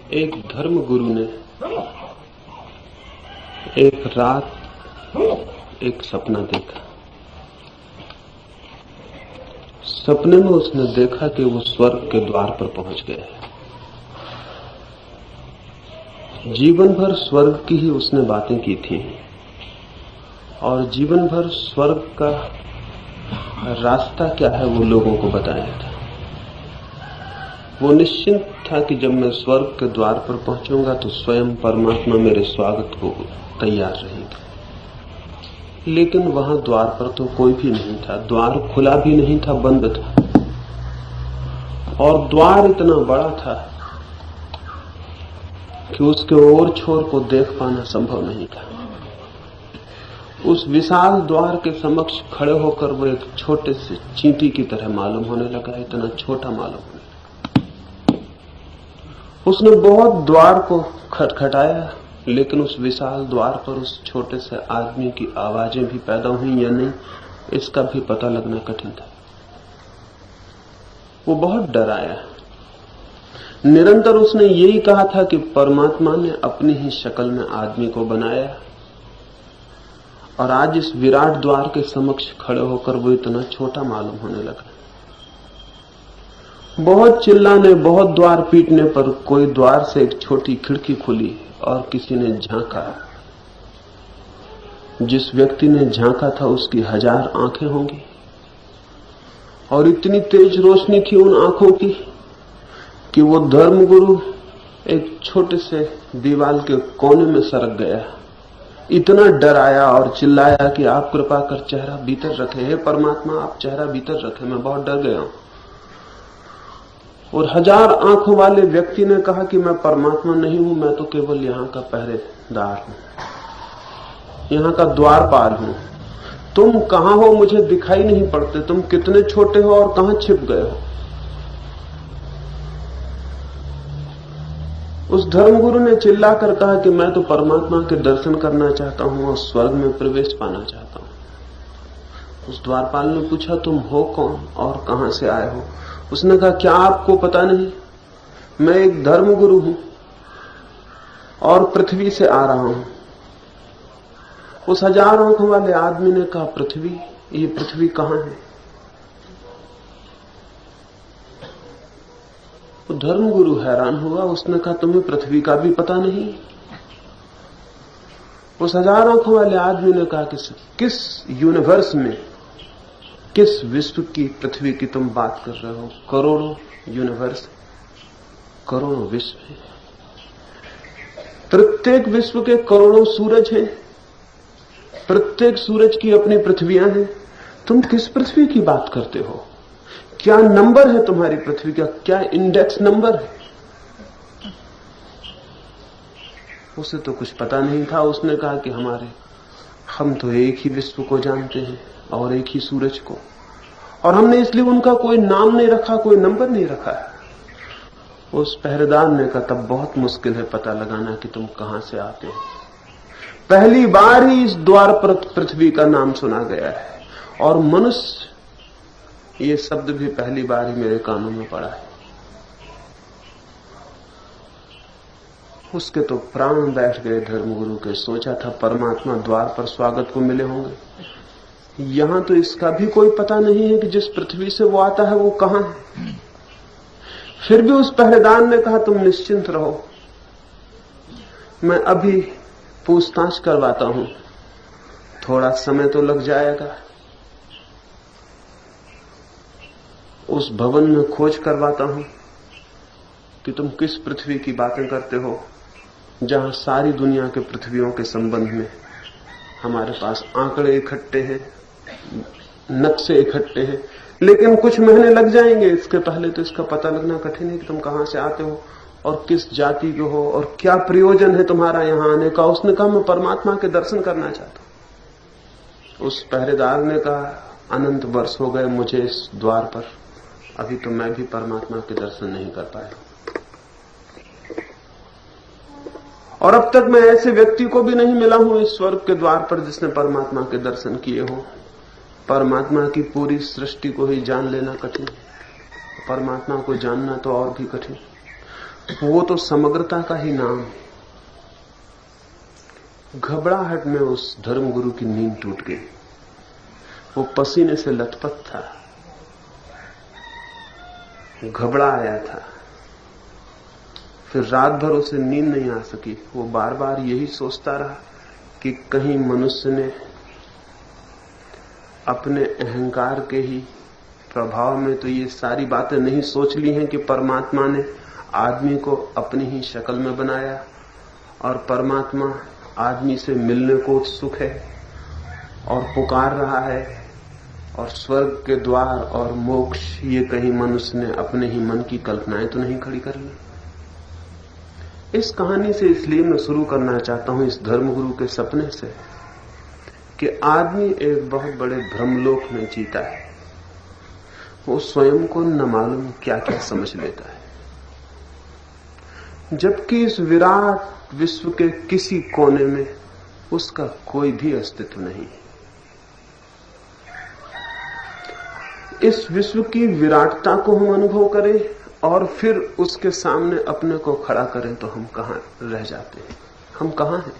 एक धर्म गुरु ने एक रात एक सपना देखा। सपने में उसने देखा कि वो स्वर्ग के द्वार पर पहुंच गया है। जीवन भर स्वर्ग की ही उसने बातें की थी और जीवन भर स्वर्ग का रास्ता क्या है वो लोगों को बताया था। वो निश्चिंत था कि जब मैं स्वर्ग के द्वार पर पहुंचूंगा तो स्वयं परमात्मा मेरे स्वागत को तैयार रहेंगे। लेकिन वहां द्वार पर तो कोई भी नहीं था। द्वार खुला भी नहीं था, बंद था। और द्वार इतना बड़ा था कि उसके ओर छोर को देख पाना संभव नहीं था। उस विशाल द्वार के समक्ष खड़े होकर वो एक छोटे से चींटी की तरह मालूम होने लगा, इतना छोटा मालूम होने लगा। उसने बहुत द्वार को खटखटाया, लेकिन उस विशाल द्वार पर उस छोटे से आदमी की आवाजें भी पैदा हुई या नहीं, इसका भी पता लगना कठिन था। वो बहुत डराया। निरंतर उसने यही कहा था कि परमात्मा ने अपनी ही शक्ल में आदमी को बनाया और आज इस विराट द्वार के समक्ष खड़े होकर वो इतना छोटा मालूम होने लगा। बहुत चिल्लाने, बहुत द्वार पीटने पर कोई द्वार से एक छोटी खिड़की खुली और किसी ने झांका। जिस व्यक्ति ने झांका था उसकी 1000 आंखें होंगी और इतनी तेज रोशनी थी उन आंखों की कि वो धर्मगुरु एक छोटे से दीवार के कोने में सरक गया। इतना डराया और चिल्लाया कि आप कृपा कर चेहरा भीतर रखें, हे परमात्मा आप चेहरा भीतर रखें, मैं बहुत डर गया हूं। और 1000 आंखों वाले व्यक्ति ने कहा कि मैं परमात्मा नहीं हूं, मैं तो केवल यहां का पहरेदार हूं, यहां का द्वारपाल हूं। तुम कहां हो मुझे दिखाई नहीं पड़ते, तुम कितने छोटे हो और कहां छिप गए हो। उस धर्मगुरु ने चिल्लाकर कहा कि मैं तो परमात्मा के दर्शन करना चाहता हूं और स्वर्ग में प्रवेश पाना चाहता हूं। उस द्वारपाल ने पूछा तुम हो कौन और कहां से आए हो। उसने कहा क्या आपको पता नहीं, मैं एक धर्मगुरु हूं और पृथ्वी से आ रहा हूं। उस 1000 आंखों वाले आदमी ने कहा पृथ्वी, ये पृथ्वी कहां है। वो धर्मगुरु हैरान हुआ। उसने कहा तुम्हें पृथ्वी का भी पता नहीं। उस 1000 आंखों वाले आदमी ने कहा कि किस यूनिवर्स में, किस विश्व की पृथ्वी की तुम बात कर रहे हो। करोड़ों यूनिवर्स, करोड़ों विश्व है। प्रत्येक विश्व के करोड़ों सूरज हैं, प्रत्येक सूरज की अपनी पृथ्वियां हैं। तुम किस पृथ्वी की बात करते हो। क्या नंबर है तुम्हारी पृथ्वी का, क्या इंडेक्स नंबर है। उसे तो कुछ पता नहीं था। उसने कहा कि हम तो एक ही विश्व को जानते हैं और एक ही सूरज को, और हमने इसलिए उनका कोई नाम नहीं रखा, कोई नंबर नहीं रखा है। उस पहरेदार ने कहा तब बहुत मुश्किल है पता लगाना कि तुम कहां से आते हो। पहली बार ही इस द्वार पर पृथ्वी का नाम सुना गया है और मनुष्य, ये शब्द भी पहली बार ही मेरे कानों में पड़ा है। उसके तो प्राण बैठ गए धर्मगुरु के। सोचा था परमात्मा द्वार पर स्वागत को मिले होंगे, यहां तो इसका भी कोई पता नहीं है कि जिस पृथ्वी से वो आता है वो कहां है। फिर भी उस पहरेदार ने कहा तुम निश्चिंत रहो, मैं अभी पूछताछ करवाता हूं, थोड़ा समय तो लग जाएगा। उस भवन में खोज करवाता हूं कि तुम किस पृथ्वी की बातें करते हो, जहां सारी दुनिया के पृथ्वियों के संबंध में हमारे पास आंकड़े इकट्ठे हैं, नक्शे इकट्ठे हैं, लेकिन कुछ महीने लग जाएंगे। इसके पहले तो इसका पता लगना कठिन है कि तुम कहां से आते हो और किस जाति के हो और क्या प्रयोजन है तुम्हारा यहां आने का। उसने कहा मैं परमात्मा के दर्शन करना चाहता हूं। उस पहरेदार ने कहा अनंत वर्ष हो गए मुझे इस द्वार पर, अभी तो मैं भी परमात्मा के दर्शन नहीं कर पाया और अब तक मैं ऐसे व्यक्ति को भी नहीं मिला हूं इस स्वर्ग के द्वार पर जिसने परमात्मा के दर्शन किए हो। परमात्मा की पूरी सृष्टि को ही जान लेना कठिन है, परमात्मा को जानना तो और भी कठिन। वो तो समग्रता का ही नाम है। घबराहट में उस धर्मगुरु की नींद टूट गई। वो पसीने से लथपथ था, घबरा आया था। फिर रात भर उसे नींद नहीं आ सकी। वो बार बार यही सोचता रहा कि कहीं मनुष्य ने अपने अहंकार के ही प्रभाव में तो ये सारी बातें नहीं सोच ली हैं कि परमात्मा ने आदमी को अपनी ही शक्ल में बनाया और परमात्मा आदमी से मिलने को उत्सुक है और पुकार रहा है, और स्वर्ग के द्वार और मोक्ष ये कहीं मनुष्य ने अपने ही मन की कल्पनाएं तो नहीं खड़ी कर ली। इस कहानी से इसलिए मैं शुरू करना चाहता हूं, इस धर्मगुरु के सपने से, कि आदमी एक बहुत बड़े भ्रमलोक में जीता है। वो स्वयं को न मालूम क्या क्या समझ लेता है, जबकि इस विराट विश्व के किसी कोने में उसका कोई भी अस्तित्व नहीं। इस विश्व की विराटता को हम अनुभव करें और फिर उसके सामने अपने को खड़ा करें तो हम कहां रह जाते हैं, हम कहां हैं।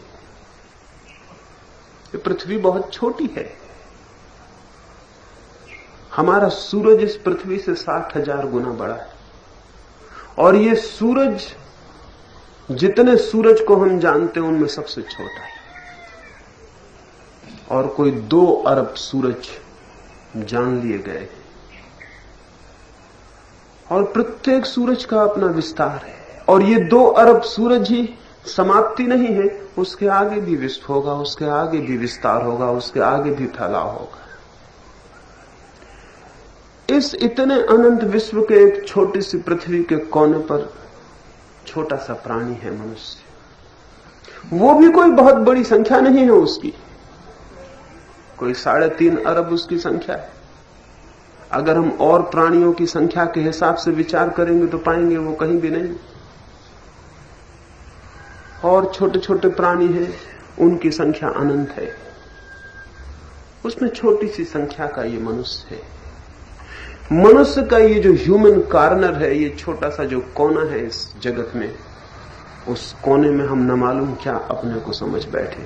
ये पृथ्वी बहुत छोटी है। हमारा सूरज इस पृथ्वी से 60,000 गुना बड़ा है, और ये सूरज, जितने सूरज को हम जानते हैं उनमें सबसे छोटा है। और कोई 2 अरब सूरज जान लिए गए हैं, और प्रत्येक सूरज का अपना विस्तार है। और ये 2 अरब सूरज ही समाप्ति नहीं है, उसके आगे भी विश्व होगा, उसके आगे भी विस्तार होगा, उसके आगे भी फैलाव होगा। इस इतने अनंत विश्व के एक छोटी सी पृथ्वी के कोने पर छोटा सा प्राणी है मनुष्य। वो भी कोई बहुत बड़ी संख्या नहीं है उसकी, कोई 3.5 अरब उसकी संख्या है। अगर हम और प्राणियों की संख्या के हिसाब से विचार करेंगे तो पाएंगे वो कहीं भी नहीं। और छोटे छोटे प्राणी हैं, उनकी संख्या अनंत है। उसमें छोटी सी संख्या का ये मनुष्य है। मनुष्य का ये जो ह्यूमन कॉर्नर है, ये छोटा सा जो कोना है इस जगत में, उस कोने में हम न मालूम क्या अपने को समझ बैठे,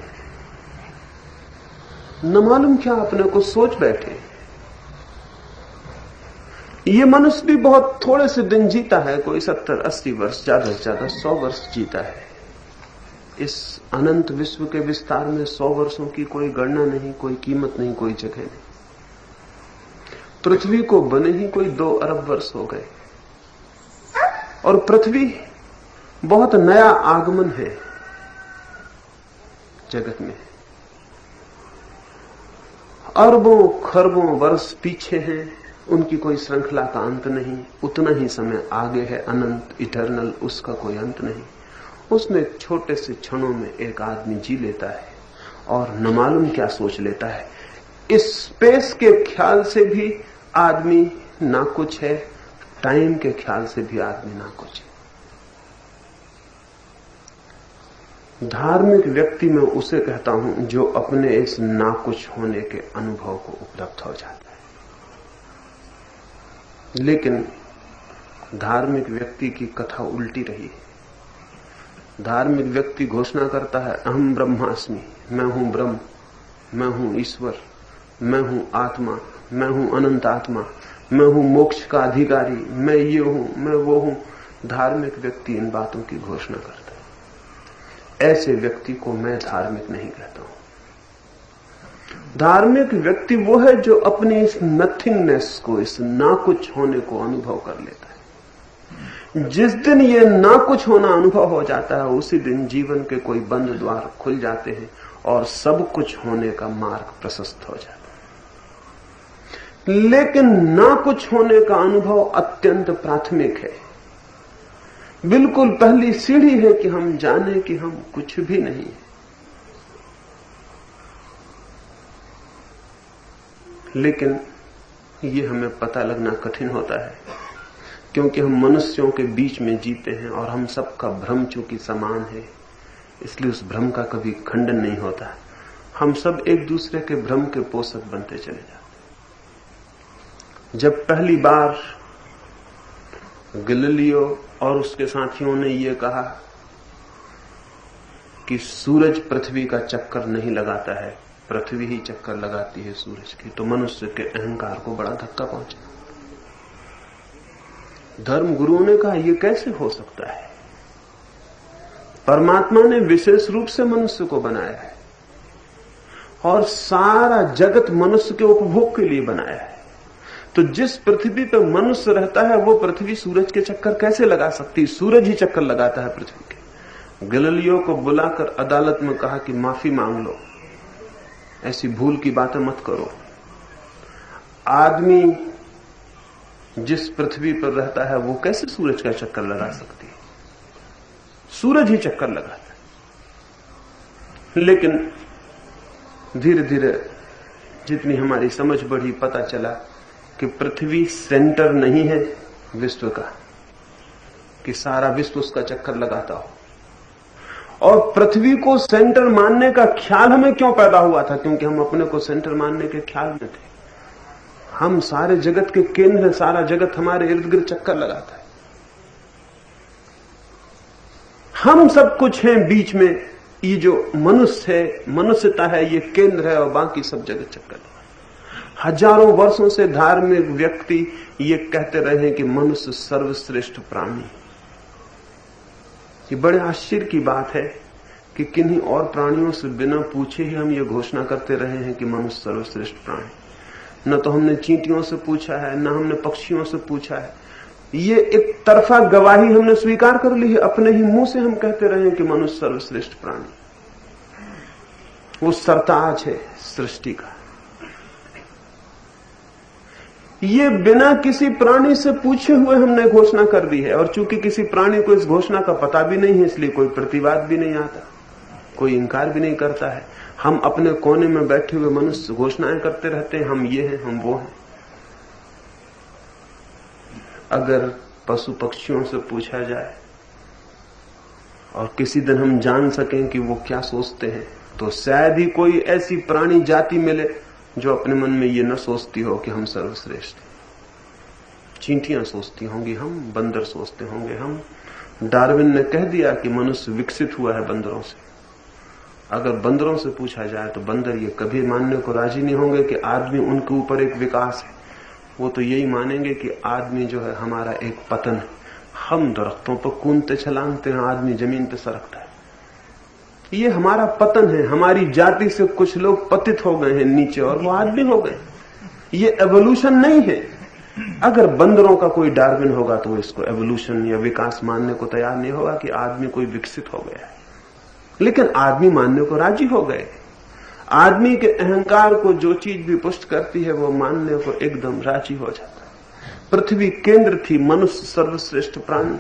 न मालूम क्या अपने को सोच बैठे। ये मनुष्य भी बहुत थोड़े से दिन जीता है, कोई 70-80 वर्ष, ज्यादा से ज्यादा 100 वर्ष जीता है। इस अनंत विश्व के विस्तार में 100 वर्षों की कोई गणना नहीं, कोई कीमत नहीं, कोई जगह नहीं। पृथ्वी को बने ही कोई 2 अरब वर्ष हो गए, और पृथ्वी बहुत नया आगमन है जगत में। अरबों खरबों वर्ष पीछे हैं, उनकी कोई श्रृंखला का अंत नहीं। उतना ही समय आगे है, अनंत, इटर्नल, उसका कोई अंत नहीं। उसमें छोटे से क्षणों में एक आदमी जी लेता है और न मालूम क्या सोच लेता है। इस स्पेस के ख्याल से भी आदमी ना कुछ है, टाइम के ख्याल से भी आदमी ना कुछ है। धार्मिक व्यक्ति मैं उसे कहता हूं जो अपने इस ना कुछ होने के अनुभव को उपलब्ध हो जाता है। लेकिन धार्मिक व्यक्ति की कथा उल्टी रही है। धार्मिक व्यक्ति घोषणा करता है, अहम ब्रह्मास्मि, मैं हूं ब्रह्म, मैं हूं ईश्वर, मैं हूं आत्मा, मैं हूं अनंत आत्मा, मैं हूं मोक्ष का अधिकारी, मैं ये हूं, मैं वो हूं। धार्मिक व्यक्ति इन बातों की घोषणा करता है। ऐसे व्यक्ति को मैं धार्मिक नहीं कहता हूं। धार्मिक व्यक्ति वो है जो अपनी इस नथिंगनेस को, इस ना कुछ होने को अनुभव कर लेता है। जिस दिन ये ना कुछ होना अनुभव हो जाता है, उसी दिन जीवन के कोई बंद द्वार खुल जाते हैं और सब कुछ होने का मार्ग प्रशस्त हो जाता है। लेकिन ना कुछ होने का अनुभव अत्यंत प्राथमिक है। बिल्कुल पहली सीढ़ी है कि हम जाने कि हम कुछ भी नहीं है। लेकिन ये हमें पता लगना कठिन होता है, क्योंकि हम मनुष्यों के बीच में जीते हैं और हम सबका भ्रम चूंकि समान है, इसलिए उस भ्रम का कभी खंडन नहीं होता। हम सब एक दूसरे के भ्रम के पोषक बनते चले जाते। जब पहली बार गैलीलियो और उसके साथियों ने यह कहा कि सूरज पृथ्वी का चक्कर नहीं लगाता है, पृथ्वी ही चक्कर लगाती है सूरज की। तो मनुष्य के अहंकार को बड़ा धक्का पहुंचा। धर्म गुरुओं ने कहा यह कैसे हो सकता है? परमात्मा ने विशेष रूप से मनुष्य को बनाया है और सारा जगत मनुष्य के उपभोग के लिए बनाया है। तो जिस पृथ्वी पर मनुष्य रहता है वो पृथ्वी सूरज के चक्कर कैसे लगा सकती है? सूरज ही चक्कर लगाता है पृथ्वी के। गैलीलियो को बुलाकर अदालत में कहा कि माफी मांग लो, ऐसी भूल की बातें मत करो। आदमी जिस पृथ्वी पर रहता है वो कैसे सूरज का चक्कर लगा सकती है? सूरज ही चक्कर लगाता है। लेकिन धीरे धीरे जितनी हमारी समझ बढ़ी, पता चला कि पृथ्वी सेंटर नहीं है विश्व का, कि सारा विश्व उसका चक्कर लगाता हो। और पृथ्वी को सेंटर मानने का ख्याल हमें क्यों पैदा हुआ था? क्योंकि हम अपने को सेंटर मानने के ख्याल में थे। हम सारे जगत के केंद्र हैं, सारा जगत हमारे इर्द गिर्द चक्कर लगाता है। हम सब कुछ हैं बीच में। ये जो मनुष्य है, मनुष्यता है, ये केंद्र है और बाकी सब जगत चक्कर लगाता है। हजारों वर्षों से धार्मिक व्यक्ति ये कहते रहे कि मनुष्य सर्वश्रेष्ठ प्राणी। ये बड़े आश्चर्य की बात है कि किन्हीं और प्राणियों से बिना पूछे ही हम ये घोषणा करते रहे हैं कि मनुष्य सर्वश्रेष्ठ प्राणी। न तो हमने चींटियों से पूछा है, न हमने पक्षियों से पूछा है। ये एक तरफा गवाही हमने स्वीकार कर ली है, अपने ही मुंह से हम कहते रहे कि मनुष्य सर्वश्रेष्ठ प्राणी। वो सरताज है सृष्टि का। ये बिना किसी प्राणी से पूछे हुए हमने घोषणा कर दी है। और चूंकि किसी प्राणी को इस घोषणा का पता भी नहीं है, इसलिए कोई प्रतिवाद भी नहीं आता, कोई इंकार भी नहीं करता है। हम अपने कोने में बैठे हुए मनुष्य घोषणाएं करते रहते हैं, हम ये हैं, हम वो हैं। अगर पशु पक्षियों से पूछा जाए और किसी दिन हम जान सकें कि वो क्या सोचते हैं, तो शायद ही कोई ऐसी प्राणी जाति मिले जो अपने मन में ये न सोचती हो कि हम सर्वश्रेष्ठ। चींटियां सोचती होंगी हम, बंदर सोचते होंगे हम। डार्विन ने कह दिया कि मनुष्य विकसित हुआ है बंदरों से। अगर बंदरों से पूछा जाए तो बंदर ये कभी मानने को राजी नहीं होंगे कि आदमी उनके ऊपर एक विकास है। वो तो यही मानेंगे कि आदमी जो है हमारा एक पतन है। हम दरख्तों पर कूदते छलांगते हैं, आदमी जमीन पर सरकता है। ये हमारा पतन है। हमारी जाति से कुछ लोग पतित हो गए हैं नीचे और वो आदमी हो गए। ये एवोल्यूशन नहीं है। अगर बंदरों का कोई डार्विन होगा तो वो इसको एवोल्यूशन या विकास मानने को तैयार नहीं होगा कि आदमी कोई विकसित हो गया है। लेकिन आदमी मानने को राजी हो गए। आदमी के अहंकार को जो चीज भी पुष्ट करती है वो मानने को एकदम राजी हो जाता है। पृथ्वी केंद्र थी, मनुष्य सर्वश्रेष्ठ प्राणी।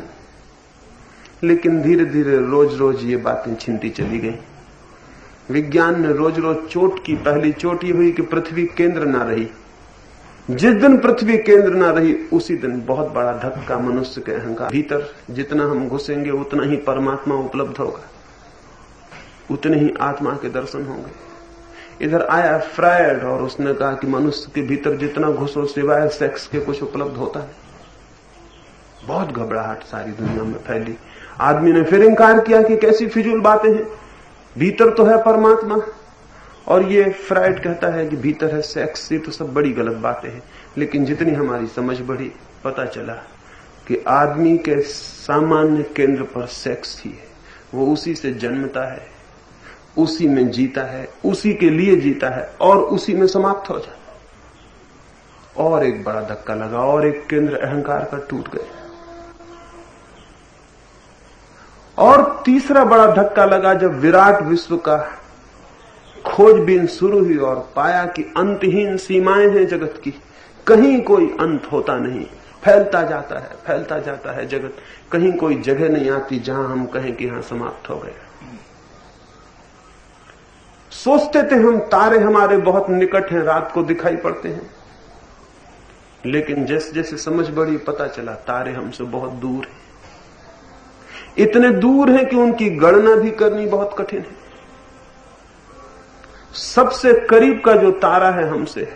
लेकिन धीरे धीरे रोज रोज ये बातें छिनती चली गई। विज्ञान ने रोज रोज चोट की। पहली चोट ये हुई कि पृथ्वी केंद्र ना रही। जिस दिन पृथ्वी केंद्र ना रही उसी दिन बहुत बड़ा धक्का मनुष्य के अहंकार। भीतर जितना हम घुसेंगे उतना ही परमात्मा उपलब्ध होगा, उतने ही आत्मा के दर्शन होंगे। इधर आया फ्रायड और उसने कहा कि मनुष्य के भीतर जितना घुसो सिवाय सेक्स के कुछ उपलब्ध होता है। बहुत घबराहट सारी दुनिया में फैली। आदमी ने फिर इंकार किया कि कैसी फिजूल बातें हैं, भीतर तो है परमात्मा। और ये फ्रायड कहता है कि भीतर है सेक्स। ये तो सब बड़ी गलत बातें हैं। लेकिन जितनी हमारी समझ बढ़ी, पता चला कि आदमी के सामान्य केंद्र पर सेक्स ही है। वो उसी से जन्मता है, उसी में जीता है, उसी के लिए जीता है और उसी में समाप्त हो जाता है। और एक बड़ा धक्का लगा और एक केंद्र अहंकार का टूट गया। और तीसरा बड़ा धक्का लगा जब विराट विश्व का खोजबीन शुरू हुई और पाया कि अंतहीन सीमाएं हैं जगत की, कहीं कोई अंत होता नहीं, फैलता जाता है जगत। कहीं कोई जगह नहीं आती जहां हम कहें कि यहां समाप्त हो गया। सोचते थे हम तारे हमारे बहुत निकट हैं, रात को दिखाई पड़ते हैं। लेकिन जैसे जैसे समझ बढ़ी पता चला तारे हमसे बहुत दूर हैं। इतने दूर हैं कि उनकी गणना भी करनी बहुत कठिन है। सबसे करीब का जो तारा है हमसे,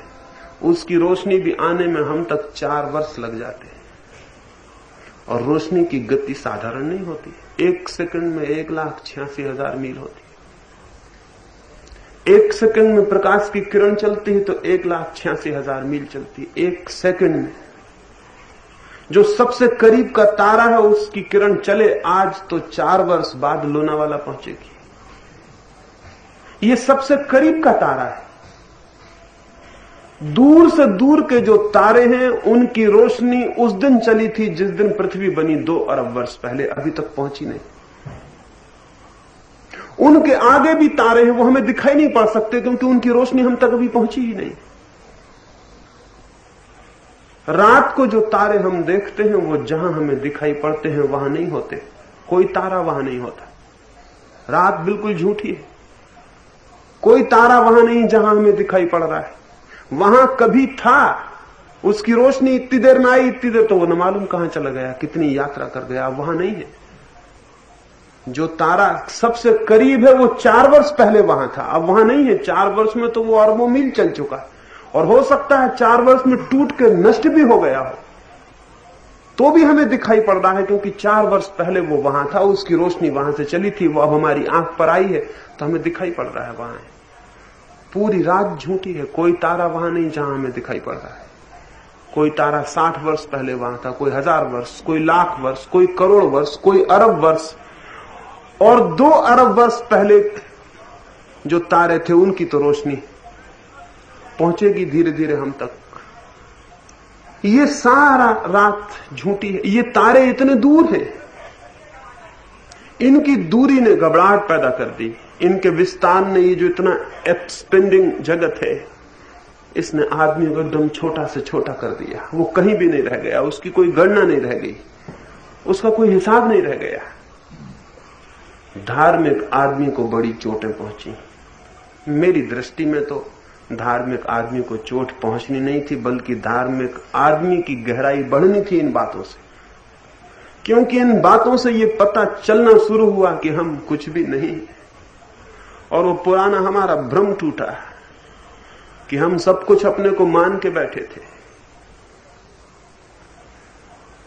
उसकी रोशनी भी आने में हम तक 4 वर्ष लग जाते हैं। और रोशनी की गति साधारण नहीं होती। 1 सेकंड में 1,86,000 मील होती। 1 सेकंड में प्रकाश की किरण चलती है तो 1,86,000 मील चलती। 1 सेकंड में जो सबसे करीब का तारा है उसकी किरण चले आज तो 4 वर्ष बाद लोनावाला पहुंचेगी। ये सबसे करीब का तारा है। दूर से दूर के जो तारे हैं उनकी रोशनी उस दिन चली थी जिस दिन पृथ्वी बनी 2 अरब वर्ष पहले, अभी तक पहुंची नहीं। उनके आगे भी तारे हैं, वो हमें दिखाई नहीं पड़ सकते क्योंकि उनकी रोशनी हम तक अभी पहुंची ही नहीं। रात को जो तारे हम देखते हैं वो जहां हमें दिखाई पड़ते हैं वहां नहीं होते। कोई तारा वहां नहीं होता। रात बिल्कुल झूठी है। कोई तारा वहां नहीं जहां हमें दिखाई पड़ रहा है। वहां कभी था, उसकी रोशनी इतनी देर में आई, इतनी देर तो वो न मालूम कहां चला गया, कितनी यात्रा कर गया, वहां नहीं है। जो तारा सबसे करीब है वो 4 वर्ष पहले वहां था, अब वहां नहीं है। 4 वर्ष में तो वो अरबों मील चल चुका है और हो सकता है 4 वर्ष में टूट के नष्ट भी हो गया हो, तो भी हमें दिखाई पड़ रहा है क्योंकि 4 वर्ष पहले वो वहां था, उसकी रोशनी वहां से चली थी, वो अब हमारी आंख पर आई है तो हमें दिखाई पड़ रहा है वहां है। पूरी रात झूठी है। कोई तारा वहां नहीं जहां हमें दिखाई पड़ रहा है। कोई तारा 60 वर्ष पहले वहां था, कोई 1000 वर्ष, कोई लाख वर्ष, कोई करोड़ वर्ष, कोई अरब वर्ष, और 2 अरब वर्ष पहले जो तारे थे उनकी तो रोशनी पहुंचेगी धीरे धीरे हम तक। ये सारा रात झूठी है। ये तारे इतने दूर हैं, इनकी दूरी ने घबराहट पैदा कर दी। इनके विस्तार ने, ये जो इतना एक्सपेंडिंग जगत है, इसने आदमी को एकदम छोटा से छोटा कर दिया। वो कहीं भी नहीं रह गया, उसकी कोई गणना नहीं रह गई, उसका कोई हिसाब नहीं रह गया। धार्मिक आदमी को बड़ी चोटें पहुंची। मेरी दृष्टि में तो धार्मिक आदमी को चोट पहुंचनी नहीं थी, बल्कि धार्मिक आदमी की गहराई बढ़नी थी इन बातों से। क्योंकि इन बातों से ये पता चलना शुरू हुआ कि हम कुछ भी नहीं, और वो पुराना हमारा भ्रम टूटा कि हम सब कुछ अपने को मान के बैठे थे।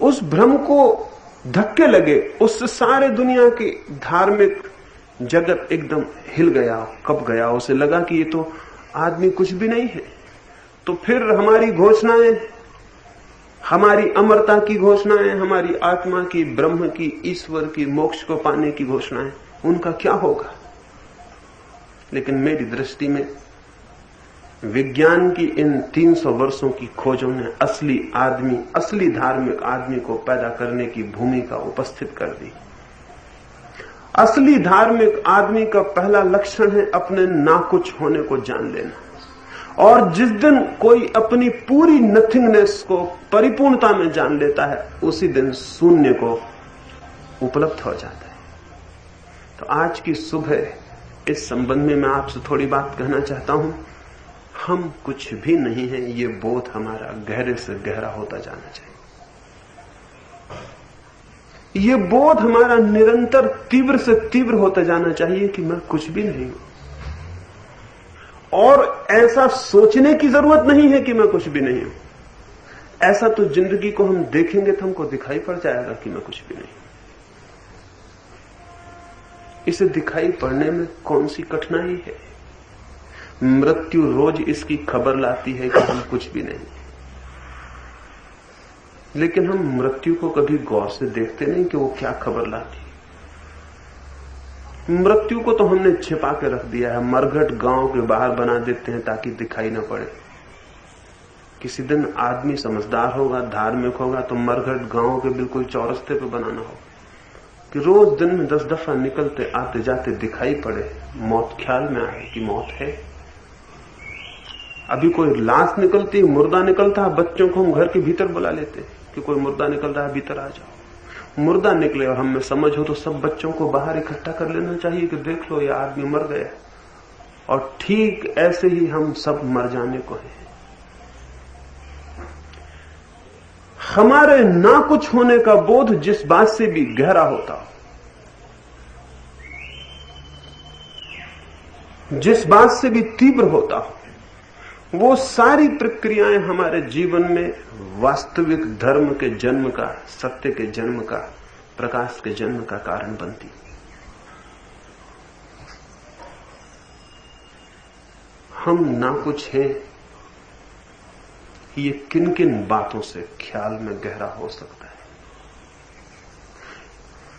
उस भ्रम को धक्के लगे, उससे सारे दुनिया की धार्मिक जगत एकदम हिल गया, कब गया। उसे लगा कि ये तो आदमी कुछ भी नहीं है। तो फिर हमारी घोषणाएं, हमारी अमरता की घोषणाएं, हमारी आत्मा की, ब्रह्म की, ईश्वर की, मोक्ष को पाने की घोषणाएं, उनका क्या होगा। लेकिन मेरी दृष्टि में विज्ञान की इन 300 वर्षों की खोजों ने असली आदमी, असली धार्मिक आदमी को पैदा करने की भूमिका उपस्थित कर दी। असली धार्मिक आदमी का पहला लक्षण है अपने ना कुछ होने को जान लेना। और जिस दिन कोई अपनी पूरी नथिंगनेस को परिपूर्णता में जान लेता है, उसी दिन शून्य को उपलब्ध हो जाता है। तो आज की सुबह इस संबंध में मैं आपसे थोड़ी बात कहना चाहता हूं। हम कुछ भी नहीं है, ये बोध हमारा गहरे से गहरा होता जाना चाहिए। ये बोध हमारा निरंतर तीव्र से तीव्र होता जाना चाहिए कि मैं कुछ भी नहीं हूं। और ऐसा सोचने की जरूरत नहीं है कि मैं कुछ भी नहीं हूं। ऐसा तो जिंदगी को हम देखेंगे तो हमको दिखाई पड़ जाएगा कि मैं कुछ भी नहीं हूं। इसे दिखाई पड़ने में कौन सी कठिनाई है। मृत्यु रोज इसकी खबर लाती है कि हम कुछ भी नहीं, लेकिन हम मृत्यु को कभी गौर से देखते नहीं कि वो क्या खबर लाती है। मृत्यु को तो हमने छिपा के रख दिया है, मरघट गांव के बाहर बना देते हैं ताकि दिखाई ना पड़े। किसी दिन आदमी समझदार होगा, धार्मिक होगा, तो मरघट गांव के बिल्कुल चौरस्ते पे बनाना होगा कि रोज दिन में 10 दफा निकलते आते जाते दिखाई पड़े, मौत ख्याल में आए कि मौत है। अभी कोई लाश निकलती, मुर्दा निकलता है, बच्चों को हम घर के भीतर बुला लेते कि कोई मुर्दा निकल रहा है, भीतर आ जाओ। मुर्दा निकले और हमें समझ हो तो सब बच्चों को बाहर इकट्ठा कर लेना चाहिए कि देख लो ये आदमी मर गया। और ठीक ऐसे ही हम सब मर जाने को हैं। हमारे ना कुछ होने का बोध जिस बात से भी गहरा होता हो, जिस बात से भी तीव्र होता हो, वो सारी प्रक्रियाएं हमारे जीवन में वास्तविक धर्म के जन्म का, सत्य के जन्म का, प्रकाश के जन्म का कारण बनती। हम ना कुछ हैं, ये किन किन बातों से ख्याल में गहरा हो सकता है।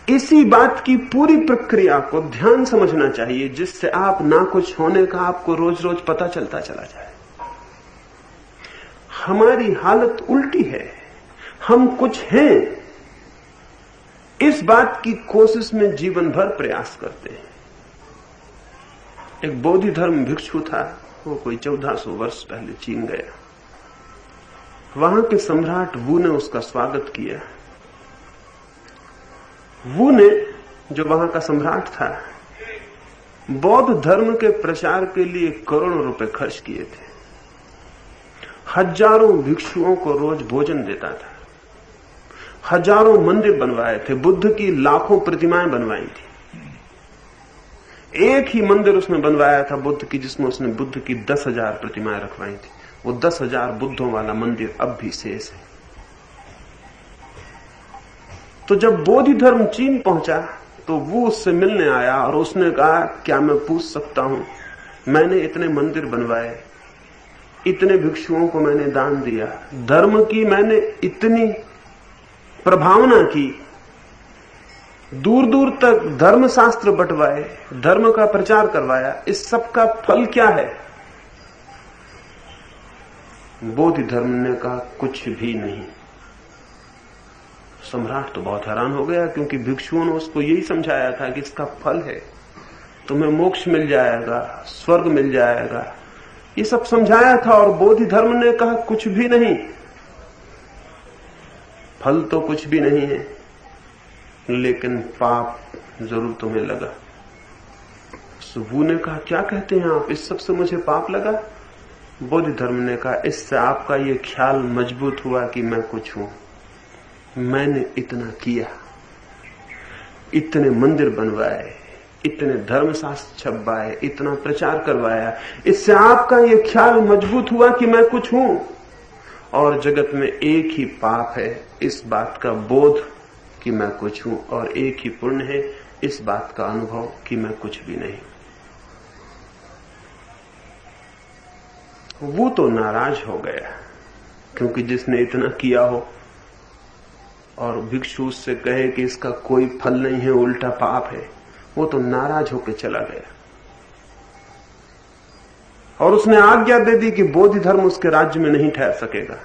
इसी बात की पूरी प्रक्रिया को ध्यान समझना चाहिए, जिससे आप ना कुछ होने का आपको रोज रोज पता चलता चला जाए। हमारी हालत उल्टी है, हम कुछ हैं, इस बात की कोशिश में जीवन भर प्रयास करते हैं। एक बोधि धर्म भिक्षु था, वो कोई 1400 वर्ष पहले चीन गया। वहां के सम्राट वू ने उसका स्वागत किया। वू ने, जो वहां का सम्राट था, बौद्ध धर्म के प्रचार के लिए करोड़ों रुपए खर्च किए थे। हजारों भिक्षुओं को रोज भोजन देता था, हजारों मंदिर बनवाए थे, बुद्ध की लाखों प्रतिमाएं बनवाई थी। एक ही मंदिर उसने बनवाया था बुद्ध की, जिसमें उसने बुद्ध की 10,000 प्रतिमाएं रखवाई थी। वो 10,000 बुद्धों वाला मंदिर अब भी शेष है। तो जब बोधि धर्म चीन पहुंचा तो वो उससे मिलने आया और उसने कहा, क्या मैं पूछ सकता हूं, मैंने इतने मंदिर बनवाए, इतने भिक्षुओं को मैंने दान दिया, धर्म की मैंने इतनी प्रभावना की, दूर दूर तक धर्म शास्त्र बंटवाए, धर्म का प्रचार करवाया, इस सब का फल क्या है? बोधि धर्म ने कहा, कुछ भी नहीं। सम्राट तो बहुत हैरान हो गया, क्योंकि भिक्षुओं ने उसको यही समझाया था कि इसका फल है, तुम्हें मोक्ष मिल जाएगा, स्वर्ग मिल जाएगा, ये सब समझाया था। और बोधि धर्म ने कहा, कुछ भी नहीं, फल तो कुछ भी नहीं है, लेकिन पाप जरूर तुम्हें लगा। वू ने कहा, क्या कहते हैं आप, इस सब से मुझे पाप लगा? बोधि धर्म ने कहा, इससे आपका ये ख्याल मजबूत हुआ कि मैं कुछ हूं। मैंने इतना किया, इतने मंदिर बनवाए, इतने धर्मशास्त्र छपवाए, इतना प्रचार करवाया, इससे आपका ये ख्याल मजबूत हुआ कि मैं कुछ हूं। और जगत में एक ही पाप है, इस बात का बोध कि मैं कुछ हूं, और एक ही पुण्य है, इस बात का अनुभव कि मैं कुछ भी नहीं। वो तो नाराज हो गया, क्योंकि जिसने इतना किया हो और भिक्षु उससे कहे कि इसका कोई फल नहीं है, उल्टा पाप है, वो तो नाराज होकर चला गया। और उसने आज्ञा दे दी कि बोधि धर्म उसके राज्य में नहीं ठहर सकेगा।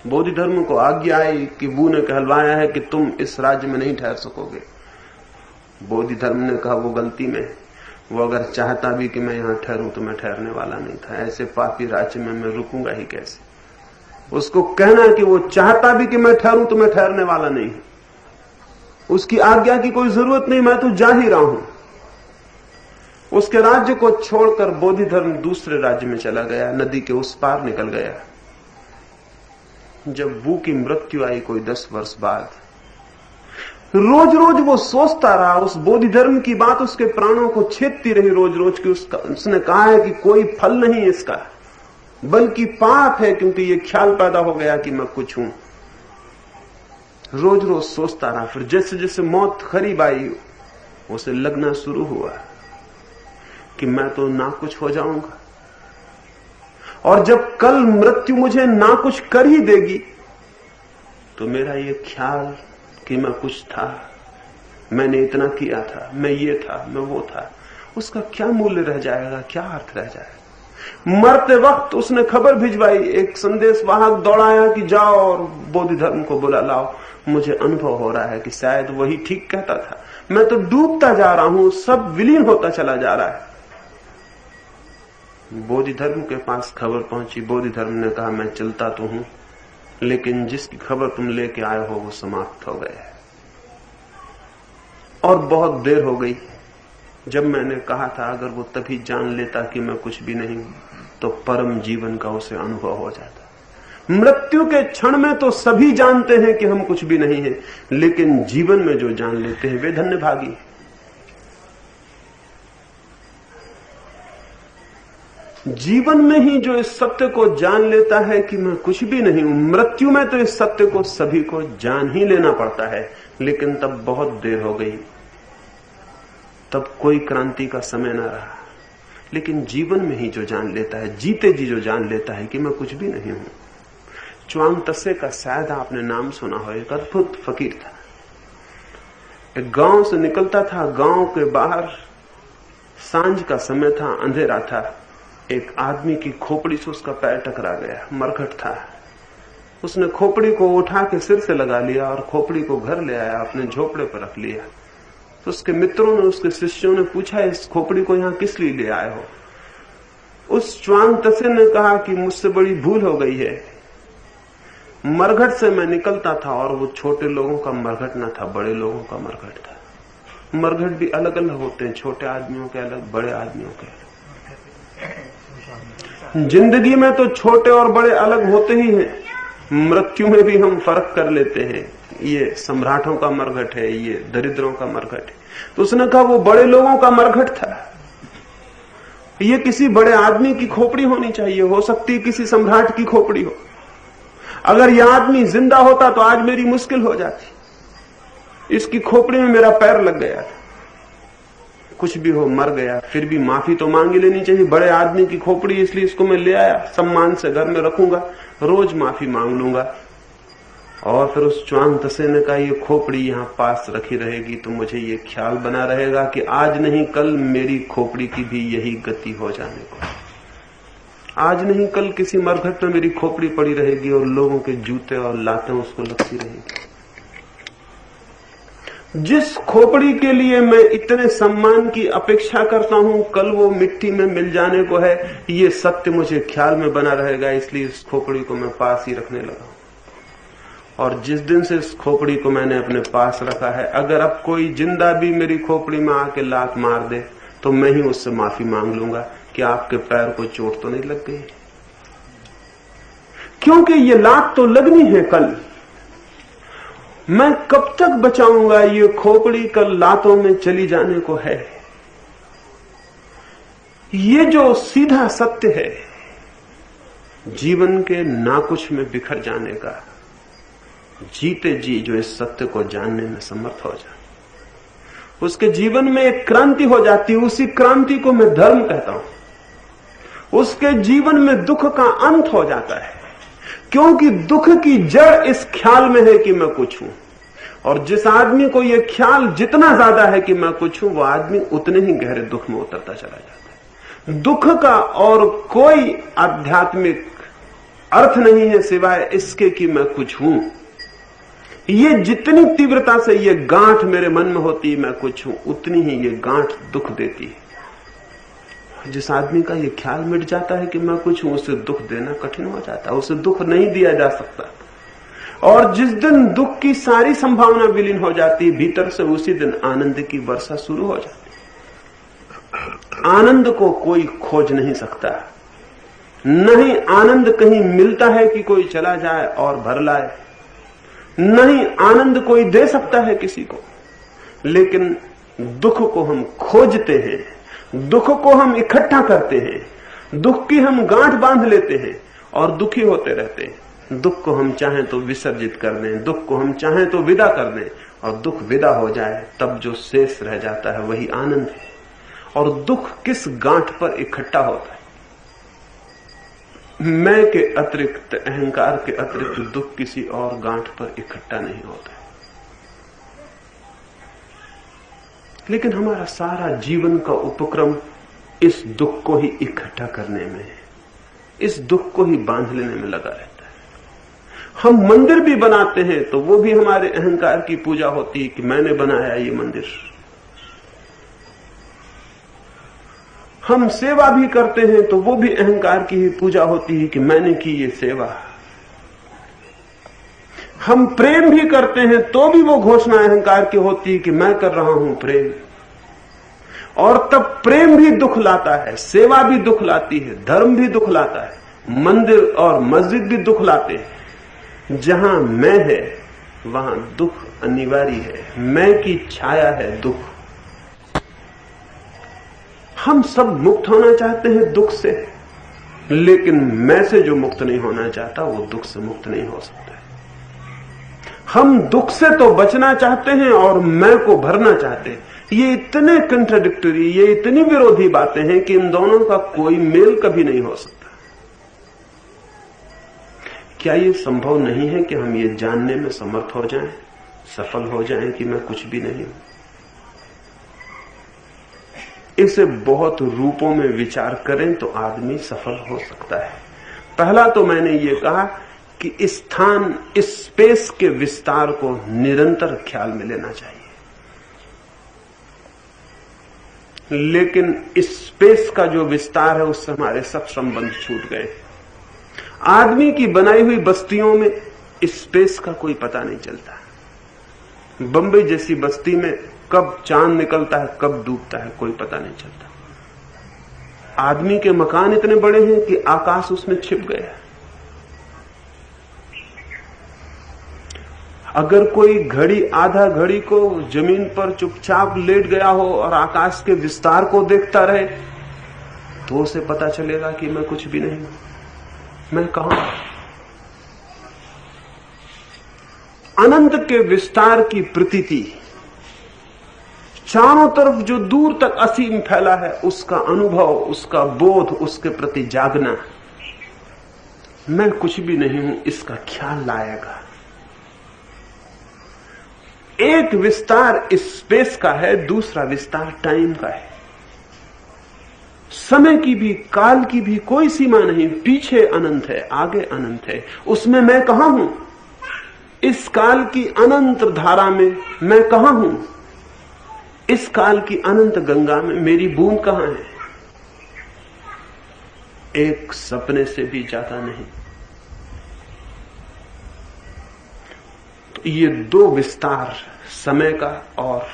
बोधि धर्म को आज्ञा आई कि वू ने कहलवाया है कि तुम इस राज्य में नहीं ठहर सकोगे। बोधि धर्म ने कहा, वो गलती में, वो अगर चाहता भी कि मैं यहां ठहरूं तो मैं ठहरने वाला नहीं था, ऐसे पापी राज्य में मैं रुकूंगा ही कैसे। उसको कहना कि वो चाहता भी कि मैं ठहरूं तो मैं ठहरने वाला नहीं, उसकी आज्ञा की कोई जरूरत नहीं, मैं तो जा ही रहा हूं। उसके राज्य को छोड़कर बोधि धर्म दूसरे राज्य में चला गया, नदी के उस पार निकल गया। जब वू की मृत्यु आई कोई 10 वर्ष बाद, रोज रोज वो सोचता रहा, उस बोधि धर्म की बात उसके प्राणों को छेदती रही रोज रोज की। उसने कहा है कि कोई फल नहीं इसका, बल्कि पाप है, क्योंकि ये ख्याल पैदा हो गया कि मैं कुछ हूं। रोज रोज सोचता रहा। फिर जैसे जैसे मौत करीब आई, उसे लगना शुरू हुआ कि मैं तो ना कुछ हो जाऊंगा, और जब कल मृत्यु मुझे ना कुछ कर ही देगी तो मेरा ये ख्याल कि मैं कुछ था, मैंने इतना किया था, मैं ये था, मैं वो था, उसका क्या मूल्य रह जाएगा, क्या अर्थ रह जाएगा। मरते वक्त उसने खबर भिजवाई, एक संदेश वाहक दौड़ाया कि जाओ और बोधि धर्म को बुला लाओ। मुझे अनुभव हो रहा है कि शायद वही ठीक कहता था, मैं तो डूबता जा रहा हूं, सब विलीन होता चला जा रहा है। बोधि धर्म के पास खबर पहुंची। बोधि धर्म ने कहा, मैं चलता तो हूं, लेकिन जिसकी खबर तुम लेके आए हो वो समाप्त हो गया है, और बहुत देर हो गई। जब मैंने कहा था अगर वो तभी जान लेता कि मैं कुछ भी नहीं, तो परम जीवन का उसे अनुभव हो जाता। मृत्यु के क्षण में तो सभी जानते हैं कि हम कुछ भी नहीं है, लेकिन जीवन में जो जान लेते हैं वे धन्यभागी। जीवन में ही जो इस सत्य को जान लेता है कि मैं कुछ भी नहीं हूं, मृत्यु में तो इस सत्य को सभी को जान ही लेना पड़ता है, लेकिन तब बहुत देर हो गई, तब कोई क्रांति का समय ना रहा। लेकिन जीवन में ही जो जान लेता है, जीते जी जो जान लेता है कि मैं कुछ भी नहीं हूं। च्वांग त्से का शायद आपने नाम सुना हो, एक अद्भुत फकीर था। एक गांव से निकलता था, गांव के बाहर सांझ का समय था, अंधेरा था। एक आदमी की खोपड़ी से उसका पैर टकरा गया, मरघट था। उसने खोपड़ी को उठा के सिर से लगा लिया और खोपड़ी को घर ले आया, अपने झोपड़े पर रख लिया। तो उसके मित्रों ने, उसके शिष्यों ने पूछा, इस खोपड़ी को यहां किस लिए ले आए हो? उस च्वांग त्से ने कहा कि मुझसे बड़ी भूल हो गई है। मरघट से मैं निकलता था और वो छोटे लोगों का मरघट न था, बड़े लोगों का मरघट था। मरघट भी अलग अलग होते हैं, छोटे आदमियों के अलग, बड़े आदमियों के अलग। जिंदगी में तो छोटे और बड़े अलग होते ही हैं, मृत्यु में भी हम फर्क कर लेते हैं। ये सम्राटों का मरघट है, ये दरिद्रों का मरघट है। तो उसने कहा वो बड़े लोगों का मरघट था, ये किसी बड़े आदमी की खोपड़ी होनी चाहिए, हो सकती है किसी सम्राट की खोपड़ी हो। अगर यह आदमी जिंदा होता तो आज मेरी मुश्किल हो जाती। इसकी खोपड़ी में मेरा पैर लग गया था। कुछ भी हो, मर गया, फिर भी माफी तो मांग लेनी चाहिए। बड़े आदमी की खोपड़ी, इसलिए इसको मैं ले आया, सम्मान से घर में रखूंगा, रोज माफी मांग लूंगा। और फिर उस च्वांग त्से ने कहा, ये खोपड़ी यहां पास रखी रहेगी तो मुझे ये ख्याल बना रहेगा कि आज नहीं कल मेरी खोपड़ी की भी यही गति हो जाने को। आज नहीं कल किसी मरघट में मेरी खोपड़ी पड़ी रहेगी और लोगों के जूते और लातें उसको लगती रहेगी। जिस खोपड़ी के लिए मैं इतने सम्मान की अपेक्षा करता हूं, कल वो मिट्टी में मिल जाने को है, ये सत्य मुझे ख्याल में बना रहेगा, इसलिए इस खोपड़ी को मैं पास ही रखने लगा हूं। और जिस दिन से इस खोपड़ी को मैंने अपने पास रखा है, अगर अब कोई जिंदा भी मेरी खोपड़ी में आके लात मार दे तो मैं ही उससे माफी मांग लूंगा कि आपके पैर को चोट तो नहीं लग गई, क्योंकि ये लात तो लगनी है कल। मैं कब तक बचाऊंगा? ये खोपड़ी कल लातों में चली जाने को है। ये जो सीधा सत्य है जीवन के ना कुछ में बिखर जाने का, जीते जी जो इस सत्य को जानने में समर्थ हो जाए, उसके जीवन में एक क्रांति हो जाती है। उसी क्रांति को मैं धर्म कहता हूं। उसके जीवन में दुख का अंत हो जाता है, क्योंकि दुख की जड़ इस ख्याल में है कि मैं कुछ हूं। और जिस आदमी को यह ख्याल जितना ज्यादा है कि मैं कुछ हूं, वो आदमी उतने ही गहरे दुख में उतरता चला जाता है। दुख का और कोई आध्यात्मिक अर्थ नहीं है सिवाय इसके कि मैं कुछ हूं। ये जितनी तीव्रता से ये गांठ मेरे मन में होती है मैं कुछ हूं, उतनी ही ये गांठ दुख देती है। जिस आदमी का ये ख्याल मिट जाता है कि मैं कुछ हूं, उसे दुख देना कठिन हो जाता है, उसे दुख नहीं दिया जा सकता। और जिस दिन दुख की सारी संभावना विलीन हो जाती है भीतर से, उसी दिन आनंद की वर्षा शुरू हो जाती है। आनंद को कोई खोज नहीं सकता, नहीं आनंद कहीं मिलता है कि कोई चला जाए और भर लाए, नहीं आनंद कोई दे सकता है किसी को। लेकिन दुख को हम खोजते हैं, दुख को हम इकट्ठा करते हैं, दुख की हम गांठ बांध लेते हैं और दुखी होते रहते हैं। दुख को हम चाहें तो विसर्जित कर दें, दुख को हम चाहें तो विदा कर दें, और दुख विदा हो जाए तब जो शेष रह जाता है वही आनंद है। और दुख किस गांठ पर इकट्ठा होता है? मैं के अतिरिक्त, अहंकार के अतिरिक्त दुख किसी और गांठ पर इकट्ठा नहीं होता है। लेकिन हमारा सारा जीवन का उपक्रम इस दुख को ही इकट्ठा करने में है, इस दुख को ही बांध लेने में लगा रहता है। हम मंदिर भी बनाते हैं तो वो भी हमारे अहंकार की पूजा होती है कि मैंने बनाया ये मंदिर। हम सेवा भी करते हैं तो वो भी अहंकार की ही पूजा होती है कि मैंने की ये सेवा। हम प्रेम भी करते हैं तो भी वो घोषणा अहंकार की होती है कि मैं कर रहा हूं प्रेम। और तब प्रेम भी दुख लाता है, सेवा भी दुख लाती है, धर्म भी दुख लाता है, मंदिर और मस्जिद भी दुख लाते हैं। जहां मैं है वहां दुख अनिवार्य है, मैं की छाया है दुख। हम सब मुक्त होना चाहते हैं दुख से, लेकिन मैं से जो मुक्त नहीं होना चाहता वो दुख से मुक्त नहीं हो सकता। हम दुख से तो बचना चाहते हैं और मैं को भरना चाहते हैं। ये इतने कंट्राडिक्टरी, ये इतनी विरोधी बातें हैं कि इन दोनों का कोई मेल कभी नहीं हो सकता। क्या ये संभव नहीं है कि हम ये जानने में समर्थ हो जाएं, सफल हो जाएं कि मैं कुछ भी नहीं हूं? इसे बहुत रूपों में विचार करें तो आदमी सफल हो सकता है। पहला तो मैंने ये कहा कि स्थान, स्पेस के विस्तार को निरंतर ख्याल में लेना चाहिए, लेकिन स्पेस का जो विस्तार है उससे हमारे सब संबंध छूट गए। आदमी की बनाई हुई बस्तियों में स्पेस का कोई पता नहीं चलता। बंबई जैसी बस्ती में कब चांद निकलता है, कब डूबता है, कोई पता नहीं चलता। आदमी के मकान इतने बड़े हैं कि आकाश उसमें छिप गया। अगर कोई घड़ी, आधा घड़ी को जमीन पर चुपचाप लेट गया हो और आकाश के विस्तार को देखता रहे तो उसे पता चलेगा कि मैं कुछ भी नहीं हूं, मैं कहां हूं। अनंत के विस्तार की प्रतीति, चारों तरफ जो दूर तक असीम फैला है उसका अनुभव, उसका बोध, उसके प्रति जागना, मैं कुछ भी नहीं हूं, इसका ख्याल लाएगा। एक विस्तार स्पेस का है, दूसरा विस्तार टाइम का है। समय की भी, काल की भी कोई सीमा नहीं। पीछे अनंत है, आगे अनंत है, उसमें मैं कहां हूं? इस काल की अनंत धारा में मैं कहां हूं? इस काल की अनंत गंगा में मेरी बूंद कहां है? एक सपने से भी ज्यादा नहीं। तो ये दो विस्तार, समय का और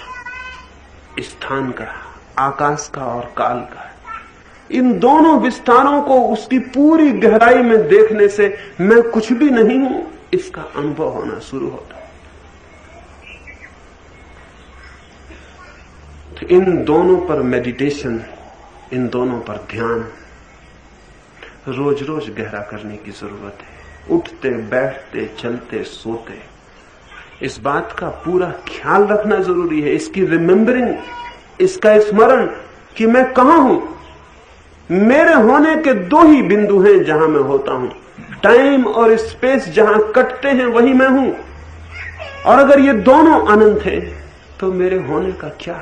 स्थान का, आकाश का और काल का, इन दोनों विस्तारों को उसकी पूरी गहराई में देखने से मैं कुछ भी नहीं हूं, इसका अनुभव होना शुरू होता है। तो इन दोनों पर मेडिटेशन, इन दोनों पर ध्यान रोज रोज गहरा करने की जरूरत है। उठते, बैठते, चलते, सोते इस बात का पूरा ख्याल रखना जरूरी है, इसकी रिमेंबरिंग, इसका स्मरण कि मैं कहां हूं। मेरे होने के दो ही बिंदु हैं जहां मैं होता हूं, टाइम और स्पेस जहां कटते हैं वहीं मैं हूं। और अगर ये दोनों अनंत हैं तो मेरे होने का क्या?